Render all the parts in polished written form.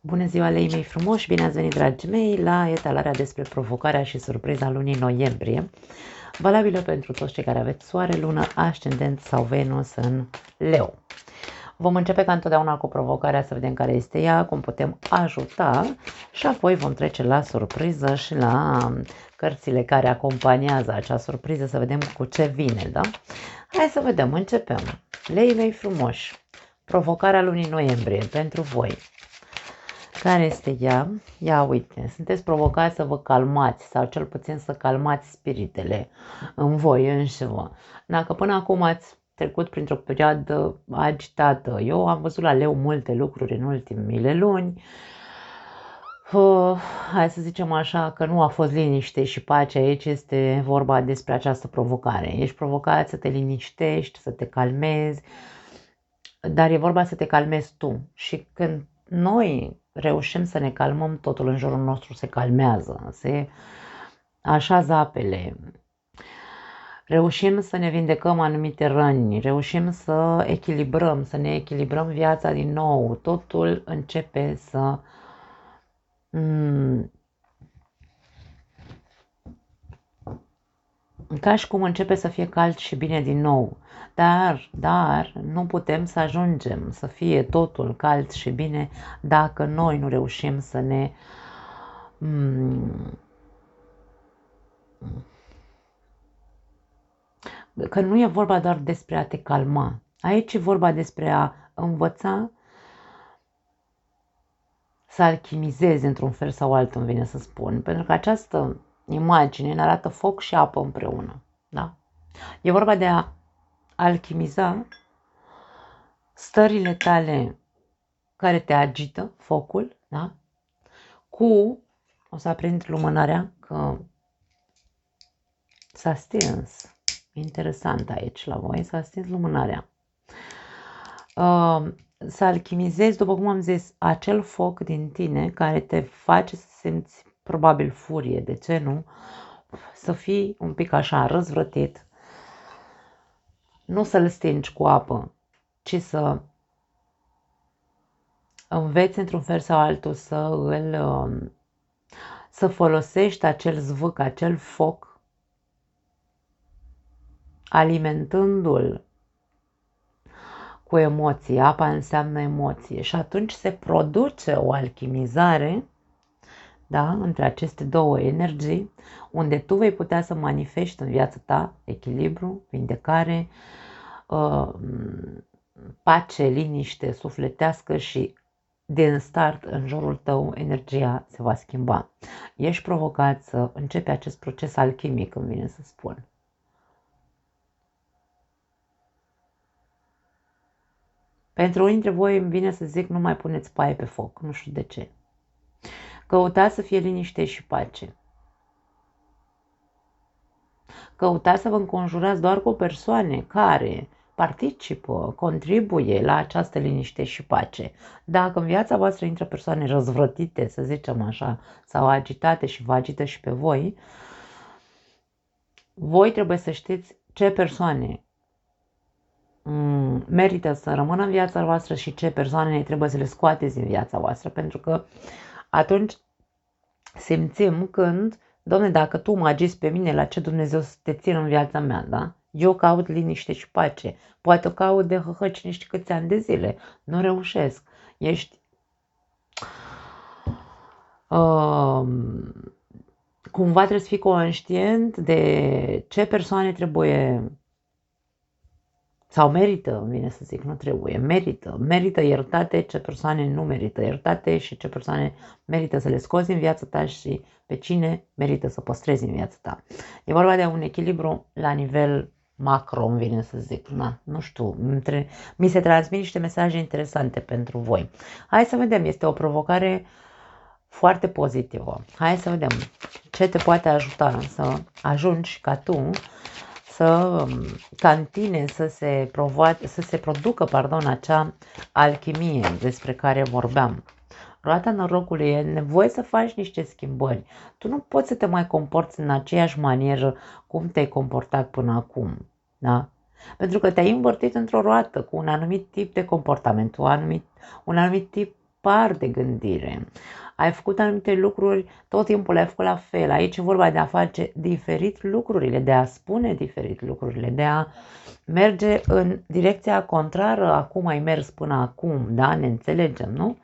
Bună ziua, lei mei frumoși! Bine ați venit, dragii mei, la etalarea despre provocarea și surpriza lunii noiembrie, valabilă pentru toți cei care aveți soare, lună, ascendent sau Venus în Leu. Vom începe ca întotdeauna cu provocarea, să vedem care este ea, cum putem ajuta și apoi vom trece la surpriză și la cărțile care acompaniază acea surpriză, să vedem cu ce vine, da? Hai să vedem, începem. Lei mei frumoși, provocarea lunii noiembrie pentru voi. Care este ea? Ia uite, sunteți provocați să vă calmați sau cel puțin să calmați spiritele în voi înșivă. Dacă până acum ați trecut printr-o perioadă agitată, eu am văzut la Leu multe lucruri în ultimile luni, hai să zicem așa că nu a fost liniște și pace, aici este vorba despre această provocare. Ești provocat să te liniștești, să te calmezi, dar e vorba să te calmezi tu. Și când noi reușim să ne calmăm, totul în jurul nostru se calmează, se așează apele. Reușim să ne vindecăm anumite răni, reușim să echilibrăm, să ne echilibrăm viața din nou. Totul începe să ca și cum începe să fie cald și bine din nou. Dar nu putem să ajungem să fie totul cald și bine dacă noi nu reușim să ne că nu e vorba doar despre a te calma. Aici e vorba despre a învăța să alchimizezi într-un fel sau altul, îmi vine să spun. Pentru că această imagine ne arată foc și apă împreună. Da? E vorba de a alchimiza stările tale care te agită, focul, da? O să aprind lumânarea, că s-a stins. Interesant aici la voi, s-a stins lumânarea. Să alchimizezi, după cum am zis, acel foc din tine care te face să simți probabil furie, de ce nu? Să fii un pic așa răzvrătit, nu să-l stingi cu apă, ci să înveți într-un fel sau altul să folosești acel zvâc, acel foc, alimentându-l cu emoții. Apa înseamnă emoție și atunci se produce o alchimizare, da, între aceste două energii, unde tu vei putea să manifesti în viața ta echilibru, vindecare, pace, liniște sufletească și din start în jurul tău energia se va schimba. Ești provocat să începi acest proces alchimic, îmi vine să spun. Pentru unii dintre voi îmi vine să zic nu mai puneți paie pe foc, nu știu de ce. Căutați să fie liniște și pace. Căutați să vă înconjurați doar cu persoane care participă, contribuie la această liniște și pace. Dacă în viața voastră intră persoane răzvrătite, să zicem așa, sau agitate și vă agită și pe voi, voi trebuie să știți ce persoane merită să rămână în viața voastră și ce persoane trebuie să le scoateți din viața voastră, pentru că atunci simțim când, Doamne, dacă Tu mă agiți pe mine, la ce Dumnezeu să te țin în viața mea, da? Eu caut liniște și pace. Poate o caut de hăhăci niște câți ani de zile. Nu reușesc. Ești cumva trebuie să fii conștient de ce persoane trebuie sau merită, îmi vine să zic, nu trebuie, merită iertate ce persoane nu merită iertate și ce persoane merită să le scoți din viața ta și pe cine merită să păstrezi în viața ta. E vorba de un echilibru la nivel macro, îmi vine să zic, nu știu, mi se transmit niște mesaje interesante pentru voi. Hai să vedem, este o provocare foarte pozitivă. Hai să vedem ce te poate ajuta să ajungi ca tu ca în tine să se producă acea alchimie despre care vorbeam. Roata norocului, e nevoie să faci niște schimbări. Tu nu poți să te mai comporți în aceeași manieră cum te-ai comportat până acum. Da? Pentru că te-ai învârtit într-o roată cu un anumit tip de comportament, un anumit tip tipar de gândire. Ai făcut anumite lucruri, tot timpul le-ai făcut la fel. Aici e vorba de a face diferit lucrurile, de a spune diferit lucrurile, de a merge în direcția contrară a cum ai mers până acum, da? Ne înțelegem, nu?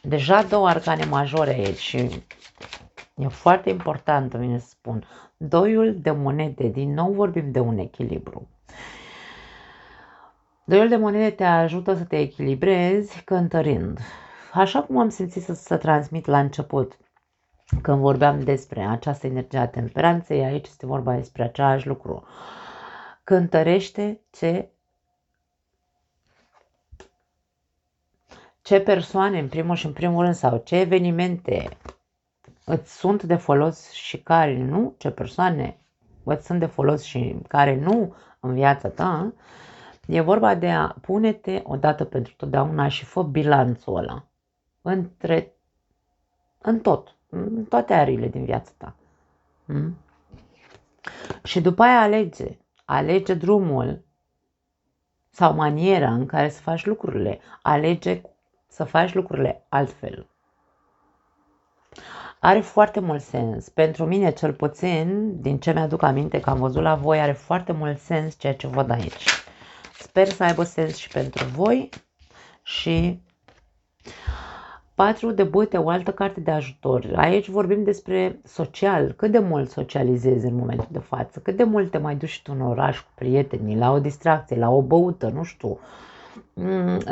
Deja două arcane majore aici și e foarte important, vine să spun. Doiul de monede, din nou vorbim de un echilibru. Doiul de monede te ajută să te echilibrezi cântărind. Așa cum am simțit să transmit la început, când vorbeam despre această energie a temperanței, aici este vorba despre același lucru. Cântărește ce persoane, în primul și în primul rând, sau ce evenimente îți sunt de folos și care nu, ce persoane îți sunt de folos și care nu în viața ta. E vorba de a pune-te odată pentru totdeauna și fă bilanțul ăla în toate ariile din viața ta. Și după aia alege drumul sau maniera în care să faci lucrurile. Alege să faci lucrurile altfel. Are foarte mult sens. Pentru mine, cel puțin, din ce mi-aduc aminte că am văzut la voi, are foarte mult sens ceea ce văd aici. Sper să aibă sens și pentru voi. Și 4 de bâte, o altă carte de ajutor. Aici vorbim despre social. Cât de mult socializezi în momentul de față? Cât de mult te mai duci tu în oraș cu prietenii, la o distracție, la o băută, nu știu.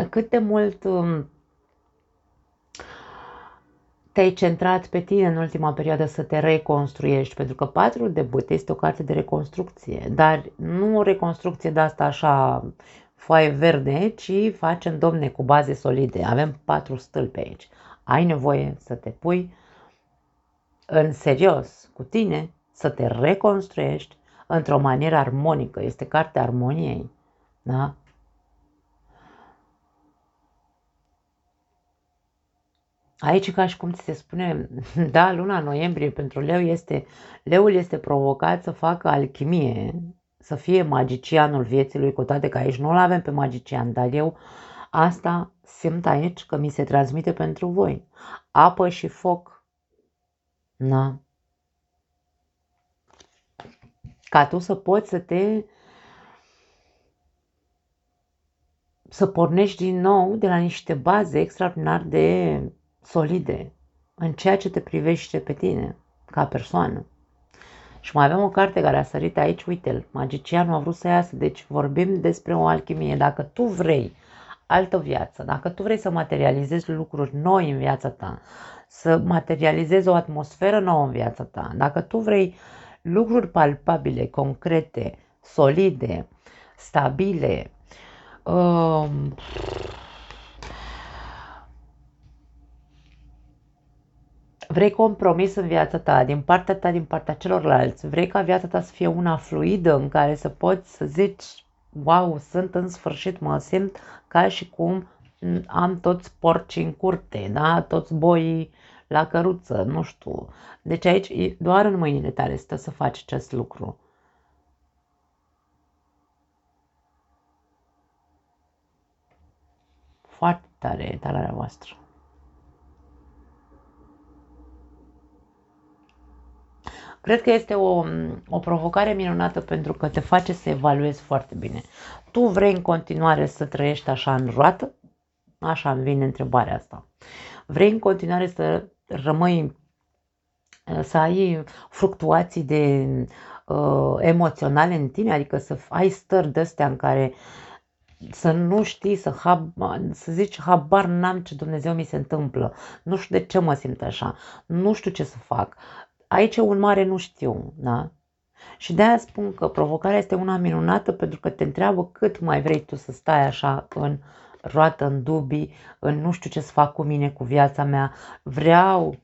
Cât de mult te-ai centrat pe tine în ultima perioadă să te reconstruiești, pentru că 4 de bâte este o carte de reconstrucție, dar nu o reconstrucție de asta așa foaie verde, ci facem, domne, cu baze solide. Avem 4 stâlpi aici. Ai nevoie să te pui în serios cu tine, să te reconstruiești într-o manieră armonică. Este cartea armoniei, da? Aici, ca și cum ți se spune, da, luna noiembrie pentru leul este provocat să facă alchimie, să fie magicianul vieții lui, cu toate că aici nu-l avem pe magician, dar eu asta simt aici că mi se transmite pentru voi. Apă și foc. Da. Ca tu să poți să pornești din nou de la niște baze extraordinar de solide în ceea ce te privește pe tine ca persoană. Și mai avem o carte care a sărit aici, uite-l, magicianul a vrut să iasă, deci vorbim despre o alchimie. Dacă tu vrei altă viață, dacă tu vrei să materializezi lucruri noi în viața ta, să materializezi o atmosferă nouă în viața ta, dacă tu vrei lucruri palpabile, concrete, solide, stabile, vrei compromis în viața ta, din partea celorlalți, vrei ca viața ta să fie una fluidă în care să poți să zici, wow, sunt în sfârșit, mă simt ca și cum am toți porci în curte, da? Toți boii la căruță, nu știu. Deci aici doar în mâinile tale stă să faci acest lucru. Foarte tare e talarea voastră. Cred că este o provocare minunată pentru că te face să evaluezi foarte bine. Tu vrei în continuare să trăiești așa în roată? Așa îmi vine întrebarea asta. Vrei în continuare să rămâi, să ai fluctuații emoționale în tine, adică să ai stări de-astea în care să nu știi, să zici, habar n-am ce Dumnezeu mi se întâmplă, nu știu de ce mă simt așa, nu știu ce să fac. Aici e un mare nu știu, da? Și de-aia spun că provocarea este una minunată pentru că te întreabă cât mai vrei tu să stai așa în roată, în dubii, în nu știu ce să fac cu mine, cu viața mea. Vreau,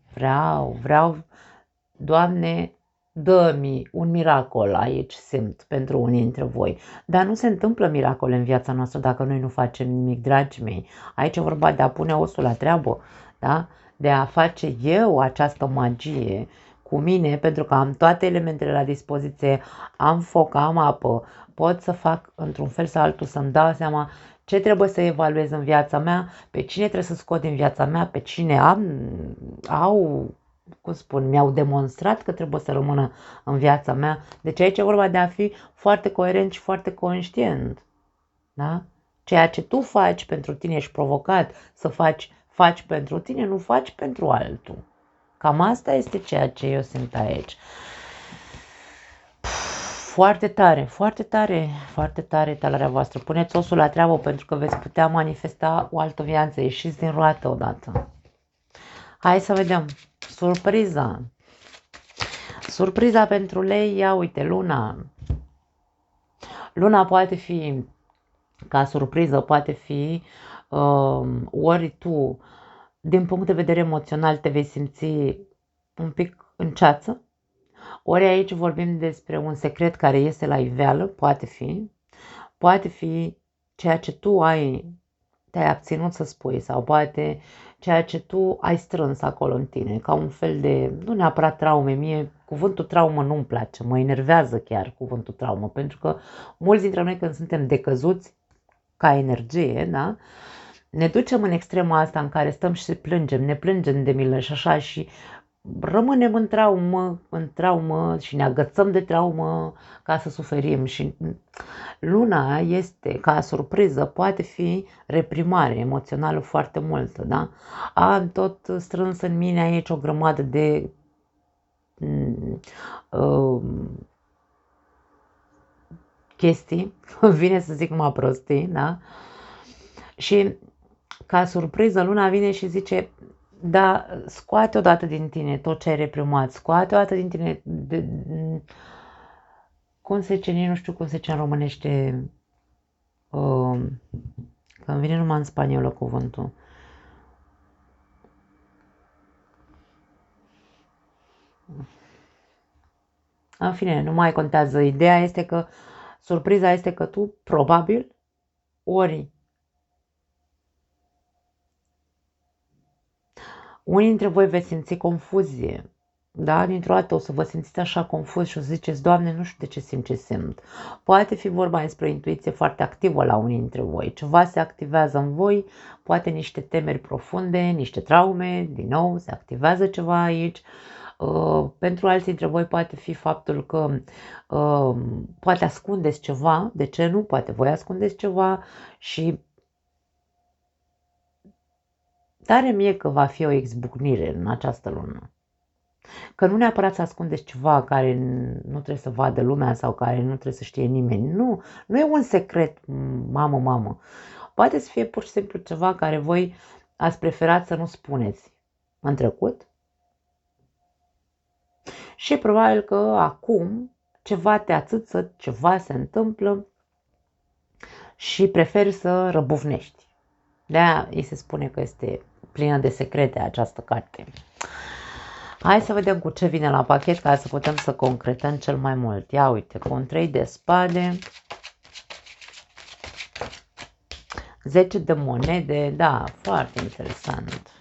Doamne, dă-mi un miracol aici, simt, pentru unii dintre voi. Dar nu se întâmplă miracole în viața noastră dacă noi nu facem nimic, dragii mei. Aici e vorba de a pune osul la treabă, da? De a face eu această magie cu mine, pentru că am toate elementele la dispoziție, am foc, am apă, pot să fac într-un fel sau altul, să-mi dau seama ce trebuie să evaluez în viața mea, pe cine trebuie să scot din viața mea, pe cine cum spun, mi-au demonstrat că trebuie să rămână în viața mea. Deci aici e vorba de a fi foarte coerent și foarte conștient. Da? Ceea ce tu faci pentru tine, ești provocat să faci pentru tine, nu faci pentru altul. Cam asta este ceea ce eu simt aici. Foarte tare, foarte tare, foarte tare talarea voastră. Puneți osul la treabă pentru că veți putea manifesta o altă viață. Ieșiți din roată odată. Hai să vedem. Surpriza. Surpriza pentru lei, ia uite, luna. Luna poate fi, ca surpriză, poate fi ori tu, din punct de vedere emoțional, te vei simți un pic în ceață. Ori aici vorbim despre un secret care iese la iveală, poate fi ceea ce tu te-ai abținut să spui sau poate ceea ce tu ai strâns acolo în tine, ca un fel de, nu neapărat traume, mie cuvântul traumă nu-mi place, mă enervează chiar cuvântul traumă, pentru că mulți dintre noi când suntem decăzuți ca energie, da, ne ducem în extrema asta în care stăm și ne plângem de milă și așa și rămânem în traumă și ne agățăm de traumă ca să suferim și luna este, ca surpriză, poate fi reprimare emoțională foarte multă, da? Am tot strâns în mine aici o grămadă de chestii, vine să zic numai prostii, da? Și ca surpriză luna vine și zice, da, scoate odată din tine tot ce ai reprimat, scoate odată din tine, cum se zice, nici nu știu cum se zice în românește, că îmi vine numai în spaniolă cuvântul. În fine, nu mai contează. Ideea este că, surpriza este că tu, probabil, ori unii dintre voi veți simți confuzie, da? Dintr-o dată o să vă simțiți așa confuz și o să ziceți, Doamne, nu știu de ce simt ce simt. Poate fi vorba despre o intuiție foarte activă la unii dintre voi. Ceva se activează în voi, poate niște temeri profunde, niște traume, din nou, se activează ceva aici. Pentru alții dintre voi poate fi faptul că poate ascundeți ceva, de ce nu? Poate voi ascundeți ceva și tare mie că va fi o izbucnire în această lună. Că nu neapărat să ascundeți ceva care nu trebuie să vadă lumea sau care nu trebuie să știe nimeni. Nu, nu e un secret, mamă. Poate să fie pur și simplu ceva care voi ați preferat să nu spuneți în trecut. Și probabil că acum ceva te ațâță, ceva se întâmplă și preferi să răbufnești. De-aia îi se spune că este plină de secrete această carte. Hai să vedem cu ce vine la pachet ca să putem să concretăm cel mai mult. Ia uite, cu un 3 de spade, 10 de monede, da, foarte interesant.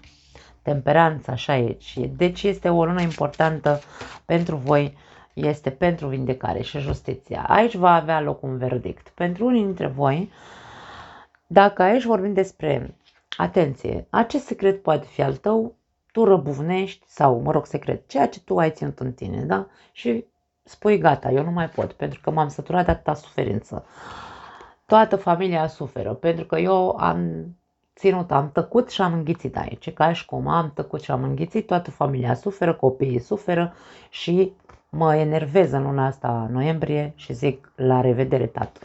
Temperanța, așa e. Deci este o lună importantă pentru voi, este pentru vindecare și justiția. Aici va avea loc un verdict. Pentru unii dintre voi, dacă aici vorbim despre, atenție, acest secret poate fi al tău, tu răbuvnești sau, mă rog, secret, ceea ce tu ai ținut în tine, da? Și spui, gata, eu nu mai pot, pentru că m-am săturat de atâta suferință. Toată familia suferă, pentru că eu am tăcut și am înghițit aici, ca și cum am tăcut și am înghițit, toată familia suferă, copiii suferă și mă enervez în luna asta, noiembrie, și zic, la revedere, tată.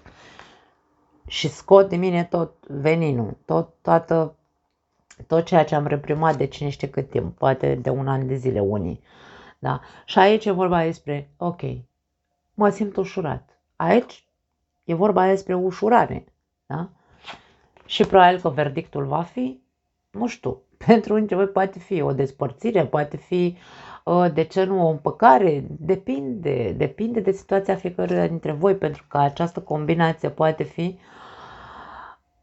Și scot din mine tot veninul, tot ceea ce am reprimat de cine știe cât timp, poate de un an de zile unii. Da? Și aici e vorba despre, ok, mă simt ușurat. Aici e vorba despre ușurare. Da? Și probabil că verdictul va fi, nu știu, pentru unii voi poate fi o despărțire, poate fi, de ce nu, o împăcare, depinde de situația fiecăruia dintre voi, pentru că această combinație poate fi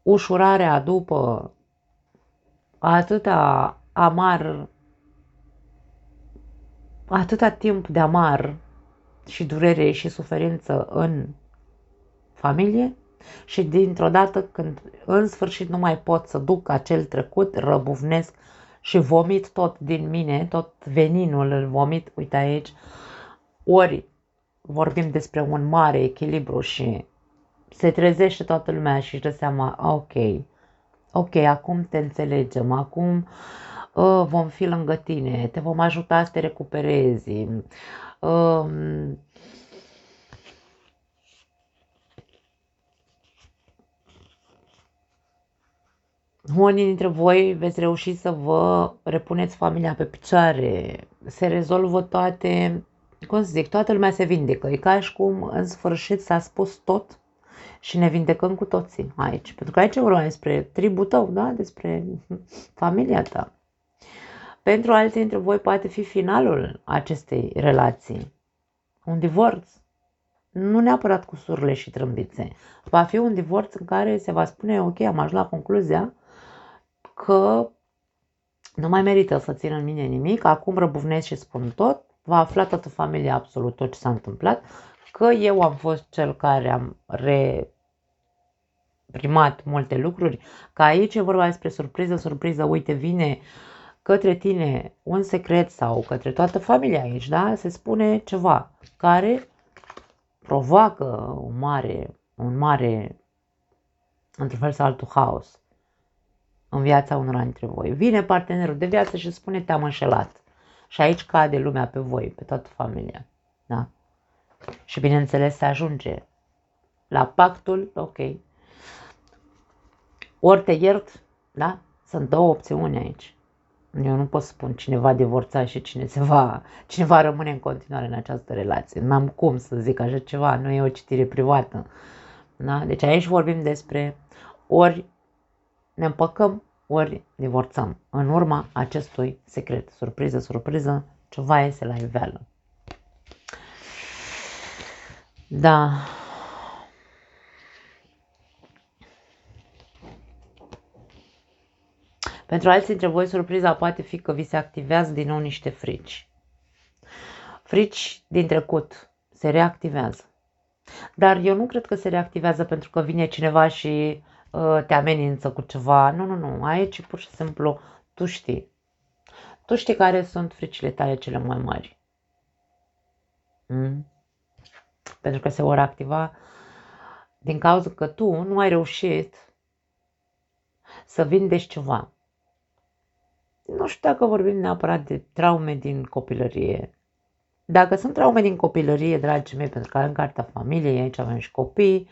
ușurarea după atâta timp de amar și durere și suferință în familie, Și dintr-o dată, când în sfârșit nu mai pot să duc acel trecut, răbufnesc și vomit tot din mine, tot veninul îl vomit, uite aici, ori vorbim despre un mare echilibru și se trezește toată lumea și își dă seama, ok, acum te înțelegem, acum vom fi lângă tine, te vom ajuta să te recuperezi. Unii dintre voi veți reuși să vă repuneți familia pe picioare, se rezolvă toate, cum să zic, toată lumea se vindecă. E ca și cum în sfârșit s-a spus tot și ne vindecăm cu toții aici. Pentru că aici e vorba despre tribul tău, da? Despre familia ta. Pentru alții dintre voi poate fi finalul acestei relații. Un divorț. Nu neapărat cu surle și trâmbițe. Va fi un divorț în care se va spune, ok, am ajuns la concluzia că nu mai merită să țin în mine nimic, acum răbufnesc și spun tot, va afla toată familia absolut tot ce s-a întâmplat, că eu am fost cel care am reprimat multe lucruri, că aici e vorba despre surpriză, uite, vine către tine un secret sau către toată familia aici, da? Se spune ceva care provoacă un mare, într-un fel sau altul, haos în viața unora dintre voi. Vine partenerul de viață și spune te-am înșelat. Și aici cade lumea pe voi, pe toată familia. Da? Și bineînțeles se ajunge la pactul, ok. Ori te iert, da? Sunt două opțiuni aici. Eu nu pot spun cine va divorța și cine va rămâne în continuare în această relație. N-am cum să zic așa ceva, nu e o citire privată. Da? Deci aici vorbim despre ori ne împăcăm, ori divorțăm. În urma acestui secret. Surpriză, ceva iese la iveală. Da. Pentru alții dintre voi, surpriza poate fi că vi se activează din nou niște frici. Frici din trecut se reactivează. Dar eu nu cred că se reactivează pentru că vine cineva și te amenință cu ceva. Nu. Aici pur și simplu tu știi. Tu știi care sunt fricile tale cele mai mari. Pentru că se vor activa din cauza că tu nu ai reușit să vindești ceva. Nu știu dacă vorbim neapărat de traume din copilărie. Dacă sunt traume din copilărie, dragii mei, pentru că avem cartea familiei, aici avem și copii,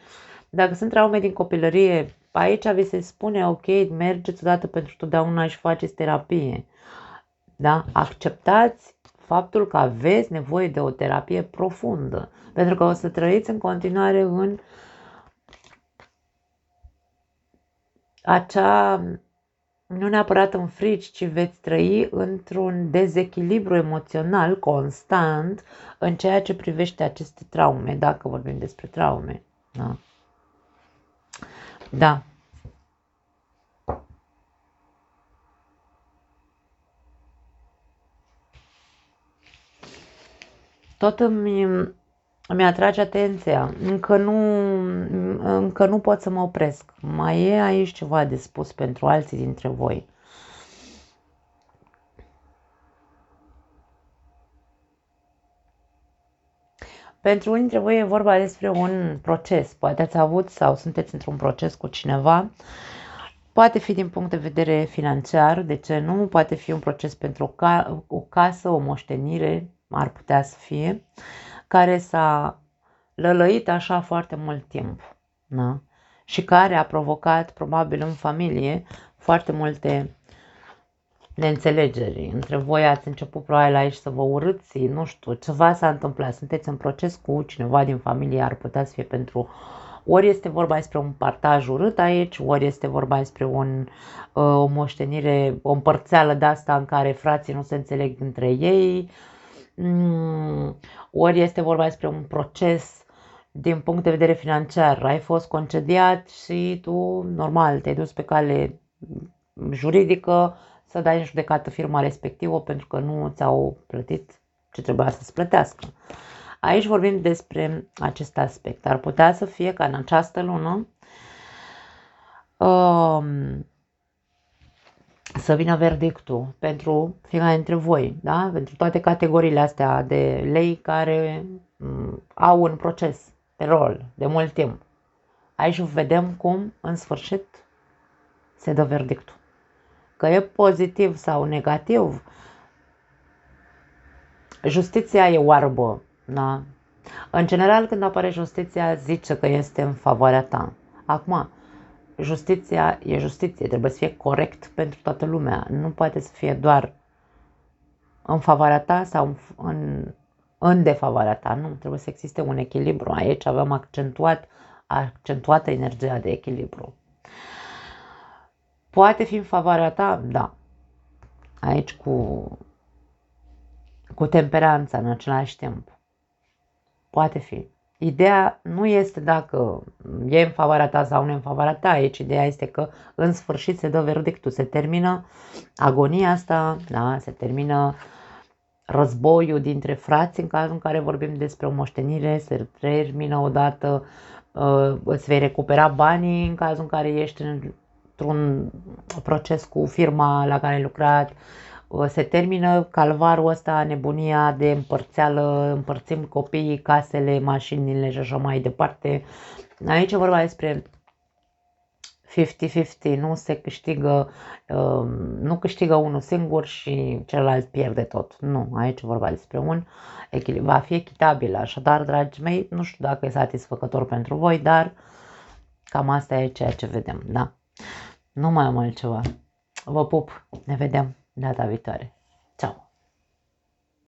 dacă sunt traume din copilărie, aici vi se spune, ok, mergeți odată pentru totdeauna și faceți terapie. Da? Acceptați faptul că aveți nevoie de o terapie profundă, pentru că o să trăiți în continuare în nu neapărat în frici, ci veți trăi într-un dezechilibru emoțional constant în ceea ce privește aceste traume, dacă vorbim despre traume. Da. Da. Tot îmi atrage atenția. Încă nu pot să mă opresc. Mai e aici ceva de spus pentru alții dintre voi. Pentru unii dintre voi e vorba despre un proces. Poate ați avut sau sunteți într-un proces cu cineva. Poate fi din punct de vedere financiar, de ce nu? Poate fi un proces pentru o casă, o moștenire, ar putea să fie, care s-a lălăit așa foarte mult timp. Da? Și care a provocat probabil în familie foarte multe neînțelegeri. Între voi ați început probabil aici să vă urâți, nu știu, ceva s-a întâmplat. Sunteți în proces cu cineva din familie, ar putea să fie pentru... Ori este vorba despre un partaj urât aici, ori este vorba despre o moștenire, o împărțeală de asta în care frații nu se înțeleg între ei, ori este vorba despre un proces din punct de vedere financiar. Ai fost concediat și tu, normal, te-ai dus pe cale juridică să dai în judecată firma respectivă pentru că nu ți-au plătit ce trebuia să-ți plătească. Aici vorbim despre acest aspect. Ar putea să fie ca în această lună să vină verdictul pentru fiecare dintre voi, da? Pentru toate categoriile astea de lei care au un proces pe rol de mult timp. Aici vedem cum, în sfârșit, se dă verdictul. Că e pozitiv sau negativ, justiția e oarbă, da? În general, când apare justiția, zice că este în favoarea ta. Acum, justiția e justiție, trebuie să fie corect pentru toată lumea. Nu poate să fie doar în favoarea ta sau în defavoarea ta. Nu, trebuie să existe un echilibru. Aici avem accentuată energia de echilibru. Poate fi în favoarea ta? Da. Aici cu temperanța în același timp. Poate fi. Ideea nu este dacă e în favoarea ta sau nu e în favoarea ta, aici ideea este că în sfârșit se dă verdictul, se termină agonia asta, da? Se termină războiul dintre frați în cazul în care vorbim despre o moștenire, se termină odată, îți vei recupera banii în cazul în care ești într-un proces cu firma la care ai lucrat, se termină calvarul ăsta, nebunia de împărțeală, împărțim copiii, casele, mașinile și așa mai departe. Aici e vorba despre 50-50, nu se câștigă, nu câștigă unul singur și celălalt pierde tot. Nu, aici e vorba despre un echilibru. Va fi echitabil, așadar, dragii mei, nu știu dacă e satisfăcător pentru voi, dar cam asta e ceea ce vedem, da? Nu mai am altceva. Vă pup, ne vedem data viitoare.